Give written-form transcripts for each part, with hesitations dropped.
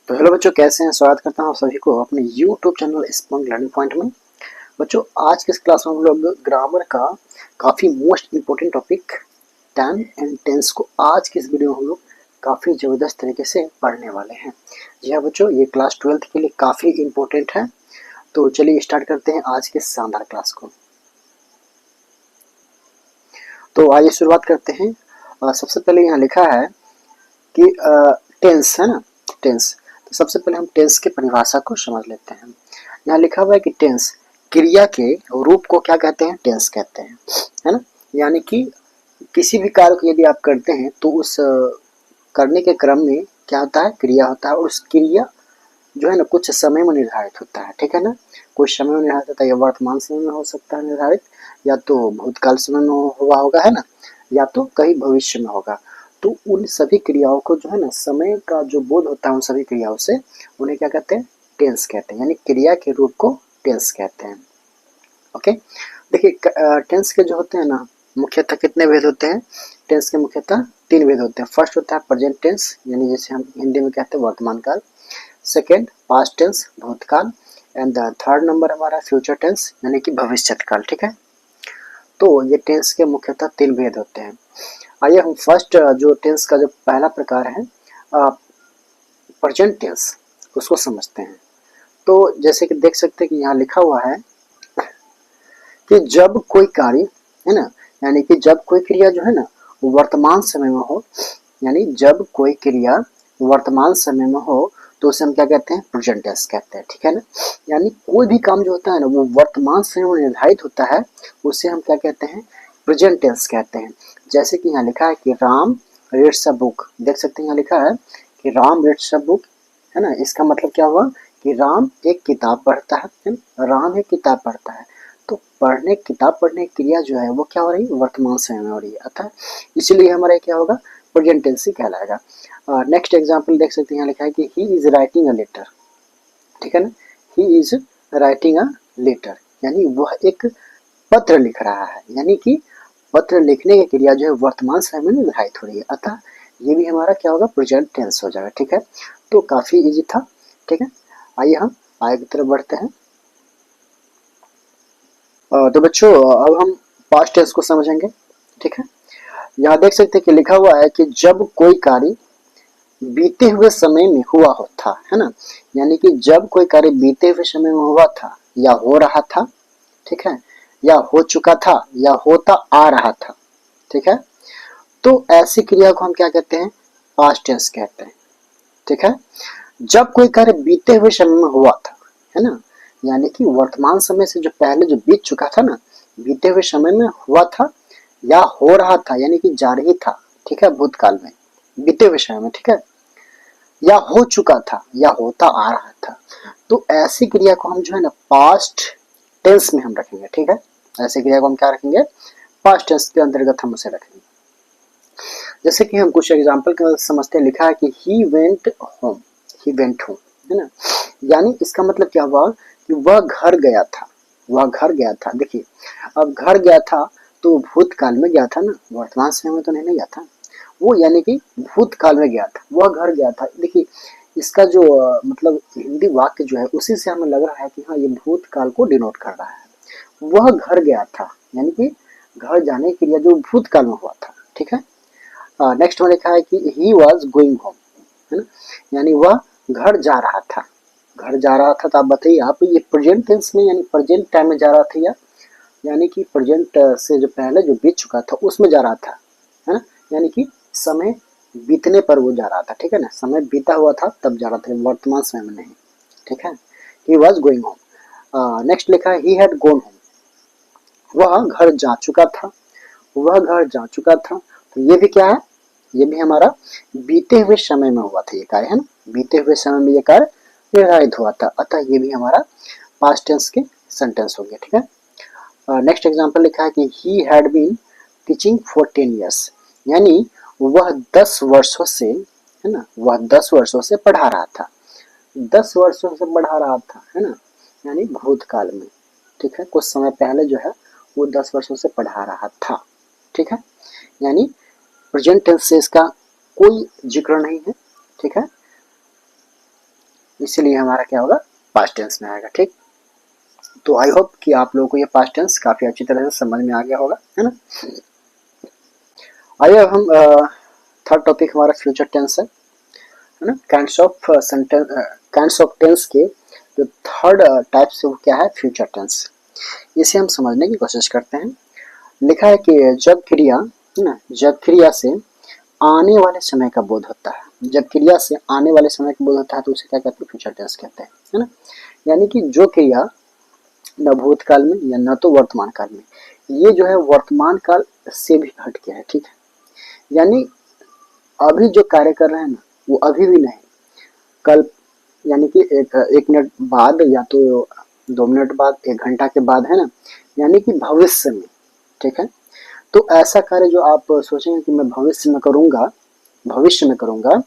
तो हेलो बच्चों, कैसे हैं? स्वागत करता हूं आप सभी को अपने YouTube चैनल स्पॉन्ग लर्निंग पॉइंट में। बच्चों, आज के इस क्लास में हम लोग ग्रामर का काफ़ी most important topic ten and tense को आज के इस वीडियो में हम लोग काफ़ी ज़बरदस्त तरीके से पढ़ने वाले हैं। जी हाँ बच्चों, ये क्लास 12th के लिए काफ़ी इम्पोर्टेंट है। तो चलिए स्टार्ट करते हैं आज के शानदार क्लास को। तो आइए शुरुआत करते हैं। सबसे पहले यहाँ लिखा है कि टेंस है ना, टेंस। तो सबसे पहले हम टेंस की परिभाषा को समझ लेते हैं। यहाँ लिखा हुआ है कि टेंस क्रिया के रूप को क्या कहते हैं? टेंस कहते हैं, है ना। यानी कि किसी भी कार्य को यदि आप करते हैं तो उस करने के क्रम में क्या होता है? क्रिया होता है, और उस क्रिया जो है ना कुछ समय में निर्धारित होता है, ठीक है ना। कुछ समय में निर्धारित होता है, या वर्तमान समय में हो सकता है निर्धारित, या तो भूतकाल समय में हुआ होगा, है ना, या तो कहीं भविष्य में होगा। तो उन सभी क्रियाओं को जो है ना समय का जो बोध होता है उन सभी क्रियाओं से, उन्हें क्या कहते हैं? टेंस कहते हैं। यानी क्रिया के रूप को टेंस कहते हैं। ओके, देखिए टेंस के जो होते हैं ना मुख्यतः कितने भेद होते हैं? टेंस के मुख्यतः 3 भेद होते हैं। फर्स्ट होता है प्रेजेंट टेंस, यानी जैसे हम हिंदी में कहते हैं वर्तमान काल। सेकेंड पास्ट टेंस, भूतकाल। एंड द थर्ड नंबर हमारा फ्यूचर टेंस, यानी कि भविष्य काल, ठीक है। तो ये टेंस के मुख्यतः 3 भेद होते हैं। आइए हम फर्स्ट जो टेंस का जो पहला प्रकार है प्रेजेंट टेंस, उसको समझते हैं। तो जैसे कि देख सकते हैं कि यहाँ लिखा हुआ है कि जब कोई कार्य, है ना, यानी कि जब कोई क्रिया जो है ना वर्तमान समय में हो, यानी जब कोई क्रिया वर्तमान समय में हो तो उसे हम क्या कहते हैं? प्रेजेंट टेंस कहते हैं, ठीक है ना। यानी कोई भी काम जो होता है ना वो वर्तमान समय में निर्धारित होता है, उसे हम क्या कहते हैं? प्रेजेंट टेंस कहते हैं। जैसे कि यहाँ लिखा है कि राम रीड्स अ बुक। देख सकते हैं यहाँ लिखा है कि राम रीड्स अ बुक, है ना। इसका मतलब क्या हुआ कि राम एक किताब पढ़ता है, राम एक किताब पढ़ता है। तो पढ़ने, किताब पढ़ने की क्रिया जो है वो क्या हो रही है? वर्तमान समय में हो रही है, अतः इसलिए हमारा क्या होगा? प्रेजेंट टेंस ही कहलाएगा। नेक्स्ट एग्जांपल देख सकते हैं, यहाँ लिखा है कि he is writing a letter, ठीक है ना। He is writing a letter, यानी वह एक पत्र लिख रहा है, यानी कि पत्र लिखने की क्रिया जो है वर्तमान समय में निर्धारित हो रही है, अतः ये भी हमारा क्या होगा? प्रेजेंट टेंस हो जाएगा, ठीक है। तो काफी इजी था, ठीक है। आइए हम आगे की तरफ बढ़ते हैं। तो बच्चों अब हम पास्ट टेंस को समझेंगे, ठीक है। यहाँ देख सकते हैं कि लिखा हुआ है कि जब कोई कार्य बीते हुए समय में हुआ हो था, है ना। यानी कि जब कोई कार्य बीते हुए समय में हुआ था, या हो रहा था, ठीक है, या हो चुका था, या होता आ रहा था, ठीक है। तो ऐसी क्रिया को हम क्या कहते हैं? पास्ट टेंस कहते हैं, ठीक है। जब कोई कार्य बीते हुए समय में हुआ था, है ना, यानी कि वर्तमान समय से जो पहले जो बीत चुका था ना, बीते हुए समय में हुआ था, या हो रहा था यानी कि जारी था, ठीक है, भूतकाल में, बीते हुए समय में, ठीक है, या हो चुका था, या होता आ रहा था। तो ऐसी क्रिया को हम जो है ना पास्ट टेंस में हम रखेंगे, ठीक है। ऐसी क्रिया को हम क्या रखेंगे? पास्ट टेंस के अंतर्गत हम उसे रखेंगे। जैसे कि हम कुछ एग्जाम्पल का समझते हैं। लिखा है कि he went home, he went home, है ना। यानी इसका मतलब क्या हुआ कि वह घर गया था, वह घर गया था। देखिए अब घर गया था तो भूतकाल में गया था ना, वर्तमान समय में तो नहीं गया था वो, यानी कि भूतकाल में गया था, वह घर गया था। देखिए इसका जो मतलब हिंदी वाक्य जो है उसी से हमें लग रहा है कि हाँ ये भूतकाल को डिनोट कर रहा है। वह घर गया था यानी कि घर जाने की क्रिया जो भूतकाल में हुआ था, ठीक है। नेक्स्ट में लिखा है कि ही वॉज गोइंग होम, है ना, यानी वह घर जा रहा था, घर जा रहा था। तो आप बताइए, आप ये प्रेजेंट टेंस में यानी प्रेजेंट टाइम में जा रहा था, या यानी कि प्रेजेंट से जो पहले जो बीत चुका था उसमें जा रहा था, है ना, यानी कि समय बीतने पर वो जा रहा था, ठीक है ना, समय बीता हुआ था तब जा रहा था, वर्तमान समय में नहीं, ठीक है। He was going home. Next लिखा है ही हैड गॉन होम, वह घर जा चुका था, वह घर जा चुका था। तो ये भी क्या है? ये भी हमारा बीते हुए समय में हुआ था ये कार्य, है ना, बीते हुए समय में ये कार्य निर्धारित हुआ था, अतः ये भी हमारा पास्ट टेंस के सेंटेंस हो गया, ठीक है। नेक्स्ट एग्जांपल लिखा है कि he had been teaching for 10 years, यानी वह 10 वर्षों से, है ना, वह 10 वर्षों से पढ़ा रहा था, 10 वर्षों से पढ़ा रहा था, है ना, यानी भूतकाल में, ठीक है, कुछ समय पहले जो है वो 10 वर्षों से पढ़ा रहा था, ठीक है। यानी प्रेजेंट टेंस से इसका कोई जिक्र नहीं है, ठीक है। इसीलिए हमारा क्या होगा, पास्ट टेंस में आएगा। ठीक, तो आई होप कि आप लोगों को ये पास्ट टेंस काफी अच्छी तरह से समझ में आ गया होगा, है ना। आइए अब हम थर्ड टॉपिक हमारा फ्यूचर टेंस है ना। Kinds of sentence, kinds of tense के जो थर्ड टाइप से वो क्या है, फ्यूचर टेंस। इसे हम समझने की कोशिश करते हैं। लिखा है कि जब क्रिया, है ना, जब क्रिया से आने वाले समय का बोध होता है, जब क्रिया से आने वाले समय का बोध होता है तो उसे क्या कहते हैं, फ्यूचर टेंस कहते हैं, है ना। यानी कि जो क्रिया न भूतकाल में या न तो वर्तमान काल में, ये जो है वर्तमान काल से भी हट के है। ठीक है, यानी अभी जो कार्य कर रहे हैं ना, वो अभी भी नहीं, कल यानी कि एक मिनट बाद या तो 2 मिनट बाद, 1 घंटा के बाद, है ना, यानी कि भविष्य में। ठीक है, तो ऐसा कार्य जो आप सोचेंगे कि मैं भविष्य में करूंगा, भविष्य में करूंगा,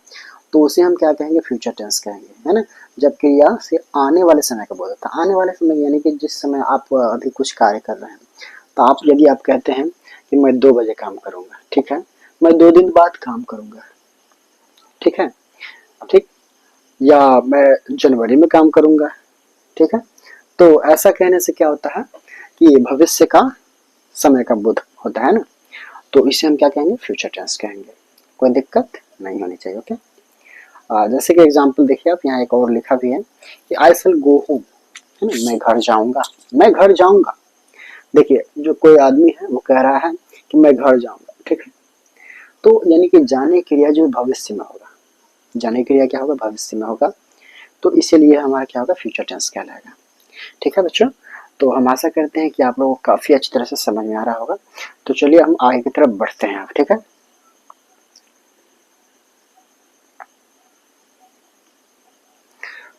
तो उसे हम क्या कहेंगे, फ्यूचर टेंस कहेंगे, है ना। जब क्रिया से आने वाले समय का बोध होता है, आने वाले समय यानी कि जिस समय आप अभी कुछ कार्य कर रहे हैं, तो आप यदि आप कहते हैं कि मैं 2 बजे काम करूंगा, ठीक है, मैं 2 दिन बाद काम करूंगा, ठीक है, ठीक, या मैं जनवरी में काम करूंगा, ठीक है, तो ऐसा कहने से क्या होता है कि भविष्य का समय का बोध होता है ना, तो इसे हम क्या कहेंगे, फ्यूचर टेंस कहेंगे। कोई दिक्कत नहीं होनी चाहिए। ओके, जैसे कि एग्जांपल देखिए आप, यहाँ एक और लिखा भी है कि आई शैल गो होम, है ना, मैं घर जाऊंगा, मैं घर जाऊंगा। देखिए जो कोई आदमी है वो कह रहा है कि मैं घर जाऊंगा, ठीक है, तो यानी कि जाने क्रिया जो भविष्य में होगा, जाने क्रिया क्या होगा, भविष्य में होगा, तो इसीलिए हमारा क्या होगा, फ्यूचर टेंस कहलाएगा। ठीक है बच्चों, तो हम आशा करते हैं कि आप लोगों को काफी अच्छी तरह से समझ में आ रहा होगा। तो चलिए हम आगे की तरफ बढ़ते हैं। ठीक है,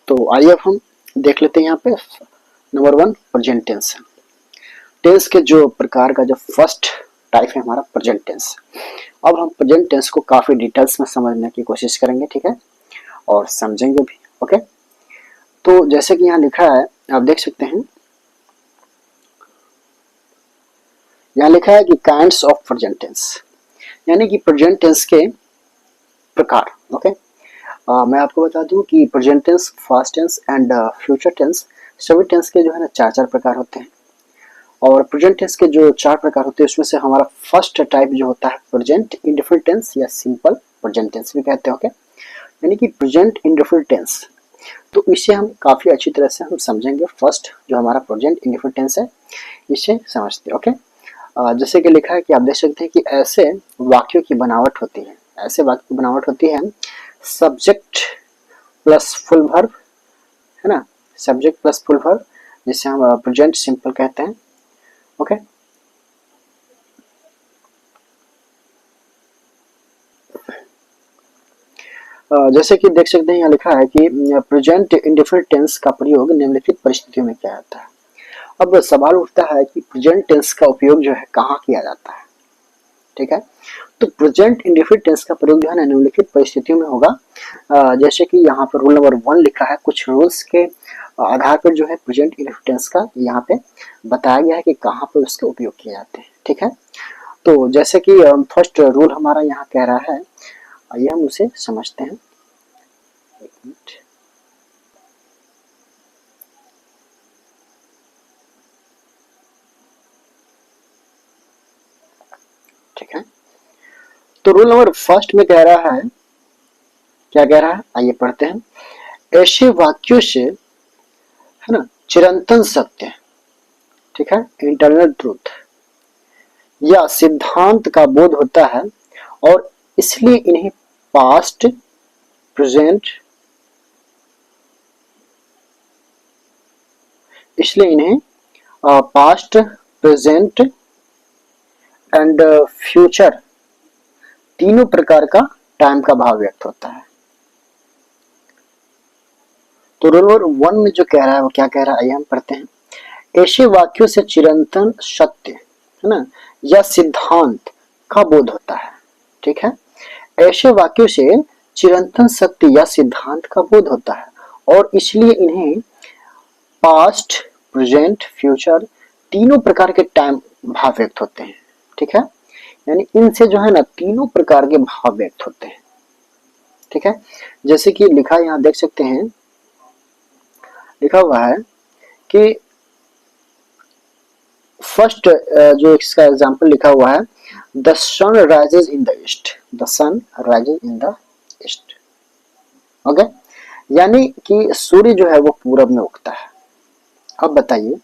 तो आइए अब हम देख लेते हैं यहाँ पे नंबर 1 प्रेजेंट टेंस। टेंस के जो प्रकार का जो फर्स्ट टाइप है हमारा प्रेजेंट टेंस। अब हम प्रेजेंट टेंस को काफी डिटेल्स में समझने की कोशिश करेंगे, ठीक है, और समझेंगे भी। ओके, तो जैसे कि यहाँ लिखा है, आप देख सकते हैं, यहाँ लिखा है कि काइंड्स ऑफ प्रेजेंट टेंस, यानी कि प्रेजेंट टेंस के प्रकार। ओके, मैं आपको बता दूं कि present tense, past tense and future tense, सभी टेंस के जो है ना 4 प्रकार होते हैं। और प्रेजेंट टेंस के जो 4 प्रकार होते हैं उसमें से हमारा फर्स्ट टाइप जो होता है प्रेजेंट इंडेफिनिट टेंस या सिंपल प्रेजेंट टेंस भी कहते हैं। ओके, यानी कि प्रेजेंट इंडेफिनिट टेंस, तो इसे हम काफी अच्छी तरह से हम समझेंगे। फर्स्ट जो हमारा प्रेजेंट इंडेफिनिट टेंस है, इसे समझते हैं। ओके, जैसे कि लिखा है कि आप देख सकते हैं कि ऐसे वाक्यों की बनावट होती है, ऐसे वाक्य की बनावट होती है सब्जेक्ट प्लस फुल वर्ब, है ना, सब्जेक्ट प्लस फुल वर्ब, जिसे हम प्रेजेंट सिंपल कहते हैं। ओके, जैसे कि देख सकते हैं यहाँ लिखा है कि प्रेजेंट इंडेफिनिट टेंस का प्रयोग निम्नलिखित परिस्थितियों में किया जाता है। अब सवाल उठता है कि प्रेजेंट टेंस का उपयोग जो है कहाँ किया जाता है। ठीक है, तो प्रेजेंट इंडेफिनिट टेंस का प्रयोग जो है निम्नलिखित परिस्थितियों में होगा। जैसे कि यहाँ पर रूल नंबर 1 लिखा है, कुछ रूल्स के आधार पर जो है प्रेजेंट इंडेफिनिट टेंस का यहाँ पे बताया गया है कि कहाँ पर उसके उपयोग किए जाते हैं। ठीक है, तो जैसे कि फर्स्ट रूल हमारा यहाँ कह रहा है, आइए हम उसे समझते हैं। एक मिनट, ठीक है, तो रूल नंबर फर्स्ट में कह रहा है, क्या कह रहा है, आइए पढ़ते हैं। ऐसे वाक्यों से, है ना, चिरंतन सत्य, ठीक है, इंटरनल ट्रूथ या सिद्धांत का बोध होता है और इसलिए इन्हें पास्ट प्रेजेंट, इसलिए इन्हें पास्ट प्रेजेंट एंड फ्यूचर तीनों प्रकार का टाइम का भाव व्यक्त होता है। तो रूल नंबर 1 में जो कह रहा है वो क्या कह रहा है, आइए हम पढ़ते हैं। ऐसे वाक्यों से चिरंतन सत्य, है ना, या सिद्धांत का बोध होता है। ठीक है, ऐसे वाक्यों से चिरंतन सत्य या सिद्धांत का बोध होता है और इसलिए इन्हें पास्ट प्रेजेंट फ्यूचर तीनों प्रकार के टाइम भाव व्यक्त होते हैं। ठीक है, यानी इनसे जो है ना तीनों प्रकार के भाव व्यक्त होते हैं। ठीक है, जैसे कि लिखा यहाँ देख सकते हैं लिखा हुआ है कि फर्स्ट जो इसका एग्जांपल लिखा हुआ है, the sun rises in the east, the sun rises in the east. Okay, यानी कि सूर्य जो है वो पूरब में उगता है। अब बताइए,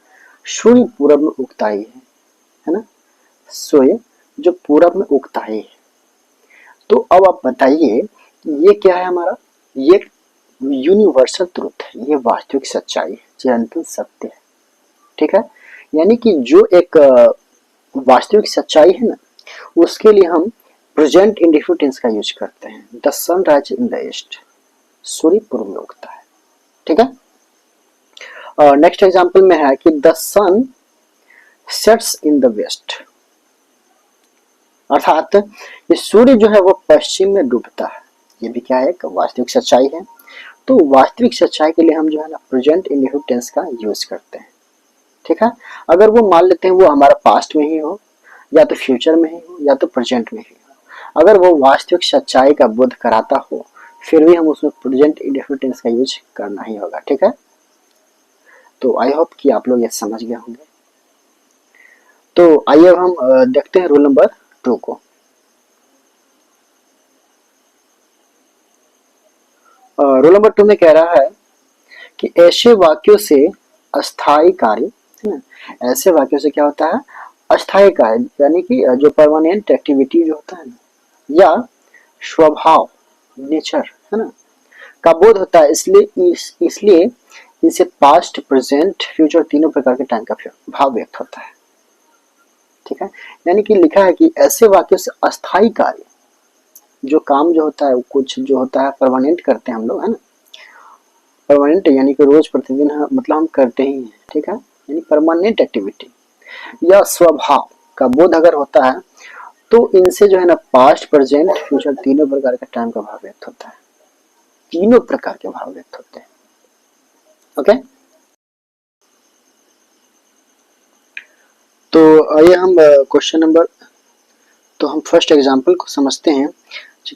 सूर्य पूरब में उगता ही है ना, सूर्य जो पूरब में उगता ही है। तो अब आप बताइए ये क्या है हमारा, ये यूनिवर्सल ट्रुथ है, ये वास्तविक सच्चाई है, चिरंतन सत्य है। ठीक है, यानी कि जो एक वास्तविक सच्चाई है ना, उसके लिए हम प्रेजेंट इंडेफिनिट टेंस का यूज करते हैं। The sun rise in the east, सूर्य पूर्व में उगता है। ठीक है, नेक्स्ट एग्जांपल में है कि the sun sets in the west, अर्थात ये सूर्य जो है वो पश्चिम में डूबता है। ये भी क्या है, एक वास्तविक सच्चाई है। तो वास्तविक सच्चाई के लिए हम जो है ना प्रेजेंट इंडेफिनिट टेंस का यूज करते हैं। ठीक है, अगर वो मान लेते हैं वो हमारा पास्ट में ही हो, या तो फ्यूचर में ही हो, या तो प्रेजेंट में ही हो, अगर वो वास्तविक सच्चाई का बोध कराता हो, फिर भी हम उसमें प्रेजेंट इंडेफिनिट टेंस का यूज करना ही होगा। ठीक है, तो आई होप कि आप लोग ये समझ गए होंगे। तो आइए अब हम देखते हैं रूल नंबर 2 को। रूल नंबर 2 में कह रहा है कि ऐसे वाक्यों से अस्थायी कार्य, है ना, ऐसे वाक्यों से क्या होता है, अस्थायी कार्य, यानी कि जो परमानेंट एक्टिविटी जो होता है ना, या स्वभाव, नेचर, है ना, का बोध होता है। इसलिए इनसे पास्ट, प्रेजेंट, फ्यूचर तीनों प्रकार के टाइम का भाव व्यक्त होता है। ठीक है, यानी कि लिखा है कि ऐसे वाक्यों से अस्थायी कार्य, जो काम जो होता है, कुछ जो होता है परमानेंट करते हैं हम लोग, है ना, परमानेंट यानी कि रोज प्रतिदिन मतलब हम करते ही हैं। ठीक है, यानी परमानेंट एक्टिविटी या स्वभाव का बोध अगर होता है, तो इनसे जो है ना पास्ट, प्रेजेंट, फ्यूचर तीनों प्रकार का टाइम का भाव व्यक्त होता है। तीनों प्रकार के भाव व्यक्त होते हैं। ओके, तो आइए हम क्वेश्चन नंबर, तो हम फर्स्ट एग्जांपल को समझते हैं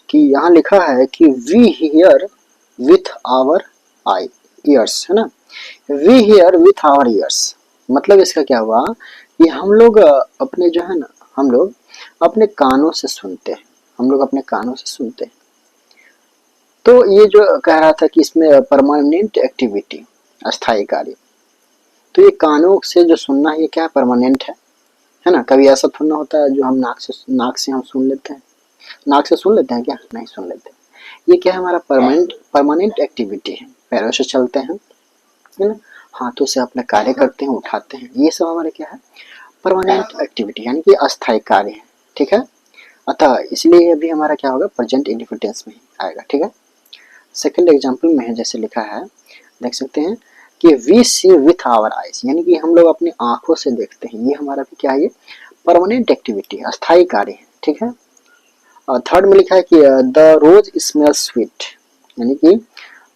कि यहाँ लिखा है कि we hear with our eye ears, है ना, we hear with our ears, मतलब इसका क्या हुआ कि हम लोग अपने जो है ना, हम लोग अपने कानों से सुनते हैं, हम लोग अपने कानों से सुनते हैं। तो ये जो कह रहा था कि इसमें परमानेंट एक्टिविटी, अस्थायी कार्य, तो ये कानों से जो सुनना है ये क्या है, परमानेंट है ना। कभी ऐसा थोड़ा होता है जो हम नाक से हम सुन लेते हैं, नाक से सुन लेते हैं क्या, नहीं सुन लेते। ये क्या है, हमारा परमानेंट एक्टिविटी है। पैरों से चलते हैं, है ना, हाथों से अपने कार्य करते हैं, उठाते हैं, ये सब हमारे क्या है, परमानेंट एक्टिविटी, यानी कि अस्थायी कार्य है। ठीक है, अतः इसलिए अभी हमारा क्या होगा, प्रेजेंट इंडेफिनिट टेंस में आएगा। ठीक है, सेकंड एग्जांपल में है जैसे लिखा है, देख सकते हैं कि we see with our eyes, यानी कि हम लोग अपनी आंखों से देखते हैं। ये हमारा भी क्या है, ये परमानेंट एक्टिविटी, अस्थायी कार्य है। ठीक है, और थर्ड में लिखा है कि द रोज स्मेल्स स्वीट, यानी कि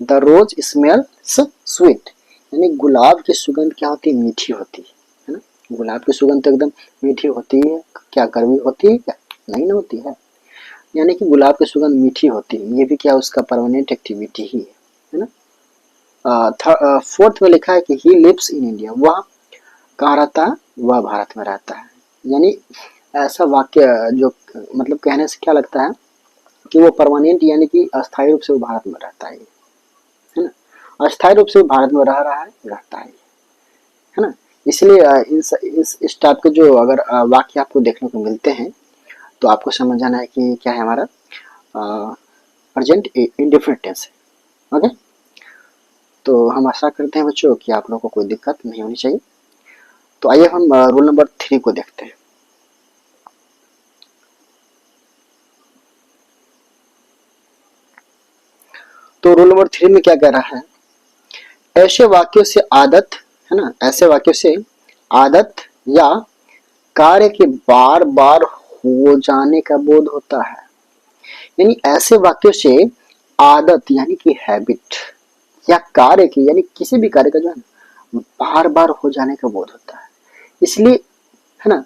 द रोज स्मेल्स स्वीट, यानी गुलाब की सुगंध क्या होती है, मीठी होती है ना। गुलाब की सुगंध तो एकदम मीठी होती है, क्या कड़वी होती है क्या, नहीं ना होती है, यानी कि गुलाब की सुगंध मीठी होती है। ये भी क्या उसका परमानेंट एक्टिविटी ही है ना। फोर्थ में लिखा है कि ही लिव्स इन इंडिया, वह कहाँ रहता है, वह भारत में रहता है। यानी ऐसा वाक्य जो मतलब कहने से क्या लगता है कि वो परमानेंट यानी कि अस्थायी रूप से वो भारत में रहता है ना, अस्थायी रूप से वो भारत में रह रहा है, रहता है ना। इसलिए इस टाइप के जो अगर वाक्य आपको देखने को मिलते हैं, तो आपको समझ जाना है कि क्या है, हमारा प्रेजेंट इंडेफिनिट टेंस है। ओके, तो हम आशा करते हैं बच्चों कि आप लोगों को कोई दिक्कत नहीं होनी चाहिए। तो आइए हम रूल नंबर 3 को देखते हैं। तो रूल नंबर 3 में क्या कह रहा है, ऐसे वाक्यों से आदत, है ना, ऐसे वाक्यों से आदत या कार्य के बार बार हो जाने का बोध होता है। यानी ऐसे वाक्यों से आदत यानी कि हैबिट, या कार्य की यानी किसी भी कार्य का जो है बार बार हो जाने का बोध होता है। इसलिए, है ना,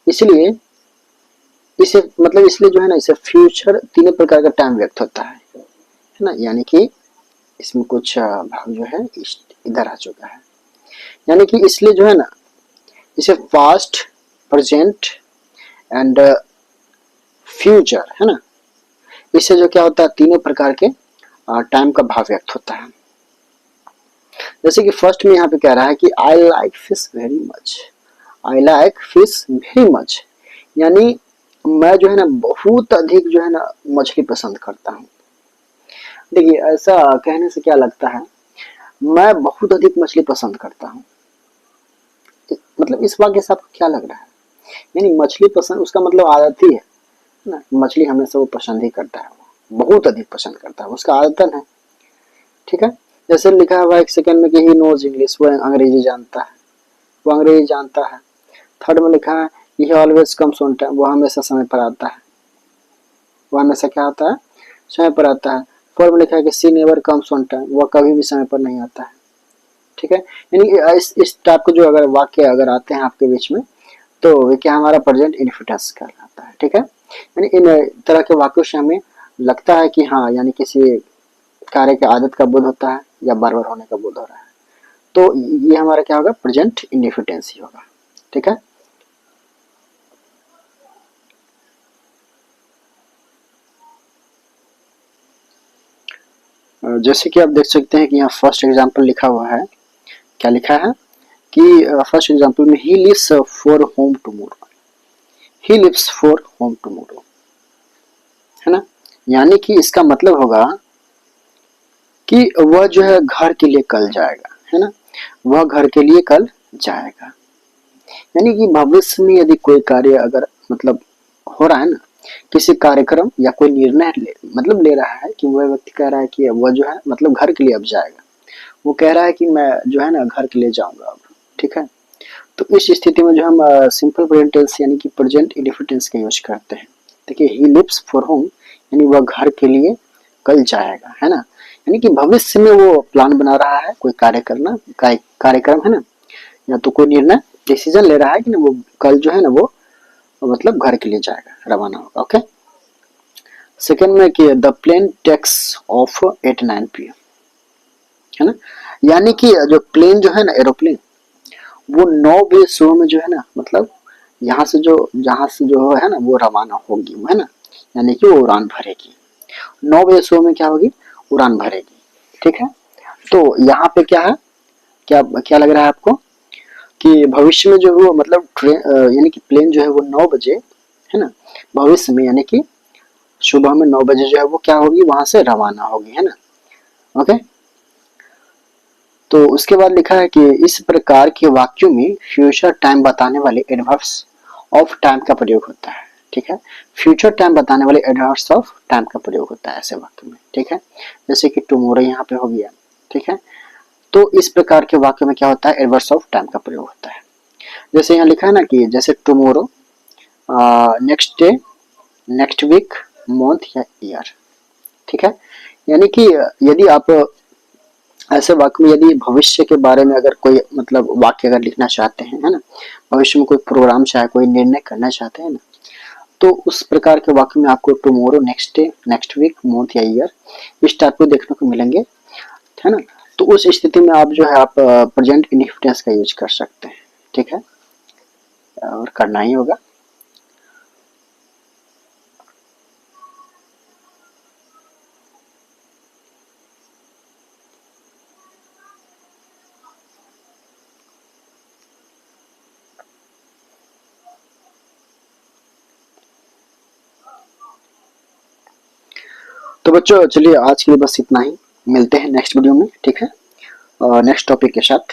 इसलिए इसे मतलब इसलिए जो है ना, इसे फ्यूचर तीनों प्रकार का टाइम व्यक्त होता है ना, यानी कि इसमें कुछ भाग जो है इधर आ चुका है। यानी कि इसलिए जो है ना, इसे पास्ट, प्रेजेंट एंड फ्यूचर, है ना, इससे जो क्या होता है, तीनों प्रकार के टाइम का भाव व्यक्त होता है। जैसे कि फर्स्ट में यहाँ पे कह रहा है कि I like fish very much, I like fish very much, यानी मैं जो है ना बहुत अधिक जो है ना मछली पसंद करता हूँ। देखिए ऐसा कहने से क्या लगता है, मैं बहुत अधिक मछली पसंद करता हूँ, मतलब इस वाक्य से आपको क्या लग रहा है? यानी मछली पसंद उसका मतलब आदत ही है ना, मछली हमेशा वो पसंद ही करता है, बहुत अधिक पसंद करता है, उसका आदतन है। ठीक है, जैसे लिखा हुआ है एक सेकंड में कि ही नोज इंग्लिश, वो अंग्रेजी जानता है, वो अंग्रेजी जानता है। थर्ड में लिखा है ही ऑलवेज कम्स ऑन टाइम, वो हमेशा समय पर आता है, वो हमेशा क्या आता है, समय पर आता है। फोर्थ में लिखा है कि सी नेवर कम्स ऑन टाइम, वो कभी भी समय पर नहीं आता है। ठीक है, यानी इस टाइप के जो अगर वाक्य अगर आते हैं आपके बीच में, तो क्या हमारा प्रेजेंट इनफिनिटिव कहलाता है। ठीक है, यानी इन तरह के वाक्यों से हमें लगता है कि हाँ, यानी किसी कार्य की आदत का बोध होता है या बार बार होने का बोध हो रहा है, तो ये हमारा क्या होगा, प्रेजेंट इंडिफिटेंस ही होगा। ठीक है, जैसे कि आप देख सकते हैं कि यहाँ फर्स्ट एग्जांपल लिखा हुआ है, क्या लिखा है कि फर्स्ट एग्जांपल में he lives for home tomorrow, he lives for home tomorrow, है ना, यानी कि इसका मतलब होगा कि वह जो है घर के लिए कल जाएगा, है ना, वह घर के लिए कल जाएगा। यानी कि भविष्य में यदि कोई कार्य अगर मतलब हो रहा है ना, किसी कार्यक्रम या कोई निर्णय ले रहा है कि वह व्यक्ति कह रहा है कि वह जो है मतलब घर के लिए अब जाएगा, वो कह रहा है कि मैं जो है ना घर के लिए जाऊंगा अब। ठीक है, तो इस स्थिति में जो हम सिंपल प्रेजेंट टेंस यानी कि प्रेजेंट इंडिफिनिट का यूज करते हैं। देखिए ही लिव्स फॉर होम, यानी वह घर के लिए कल जाएगा, है ना, यानी कि भविष्य में वो प्लान बना रहा है, कोई कार्यक्रम है ना, या तो कोई निर्णय डिसीजन ले रहा है कि ना वो कल जो है ना वो मतलब घर के लिए जाएगा, रवाना होगा। ओके, सेकेंड में कि the plane takes off at 9 PM, है ना, यानी कि जो प्लेन जो है ना, एरोप्लेन, वो 9 बजे सुबह में जो है ना मतलब यहाँ से जो है ना वो रवाना होगी, है ना, यानी कि वो उड़ान भरेगी 9 बजे सुबह में, क्या होगी, उड़ान भरेगी। ठीक है, तो यहाँ पे क्या है, क्या क्या लग रहा है आपको कि भविष्य में जो वो मतलब ट्रेन यानी कि प्लेन जो है वो 9 बजे, है ना, भविष्य में यानी कि सुबह में 9 बजे जो है वो क्या होगी, वहां से रवाना होगी, है ना। ओके, तो उसके बाद लिखा है कि इस प्रकार के वाक्यों में फ्यूचर टाइम बताने वाले एडवर्ब्स ऑफ टाइम का प्रयोग होता है। ठीक है, फ्यूचर टाइम बताने वाले एडवर्ब्स ऑफ टाइम का प्रयोग होता है ऐसे वाक्य में। ठीक है, जैसे कि टुमारो यहाँ पे हो गया। ठीक है, तो इस प्रकार के वाक्य में क्या होता है, एडवर्ब्स ऑफ टाइम का प्रयोग होता है। जैसे यहाँ लिखा है ना कि जैसे tomorrow, next day, next week, month या ईयर। ठीक है, यानी कि यदि आप ऐसे वाक्य में यदि भविष्य के बारे में अगर कोई मतलब वाक्य अगर लिखना चाहते हैं, है ना, भविष्य में कोई प्रोग्राम चाहे कोई निर्णय करना चाहते हैं ना, तो उस प्रकार के वाक्य में आपको tomorrow, next day, next week, month या ईयर इस टाइप को देखने को मिलेंगे, है ना। तो उस स्थिति में आप जो है आप प्रेजेंट इंडिफिनिट का यूज कर सकते हैं। ठीक है, और करना ही होगा। तो बच्चों चलिए आज के लिए बस इतना ही, मिलते हैं नेक्स्ट वीडियो में। ठीक है, नेक्स्ट टॉपिक के साथ।